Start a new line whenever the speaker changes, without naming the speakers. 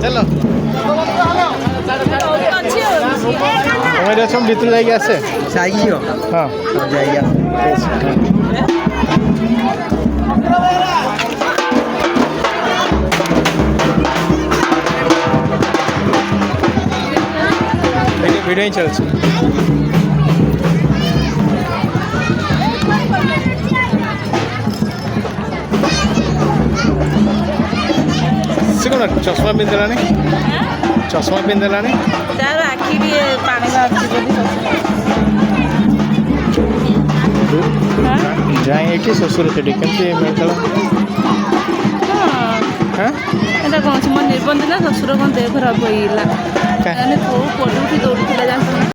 चलो हमारे भीतर जाएगी आसे
चाहिए
हाँ
जाइए
वीडियो ही चलছে ସେ କ'ଣ ଚଷମା ପିନ୍ଧିଲାଣି ଚଷମା ପିନ୍ଧିଲାଣି
ତାର ଆଖି ବି ପାଣି ବାହାରୁଛି ବୋଲି
ଯାଇ ଏଠି ଶ୍ୱଶୁର ସେଠି କେମିତି ମିଳିଥିଲା
ହଁ ଏଇଟା କ'ଣ ଅଛି ମୋ ନିର୍ବନ୍ଧ ନା ଶ୍ୱଶୁର କ'ଣ ଦେହ ଖରାପ ହେଇଗଲା କୋଉ ପଟୁଠି ଦୌଡ଼ିଥିଲା ଜାଣିଛୁ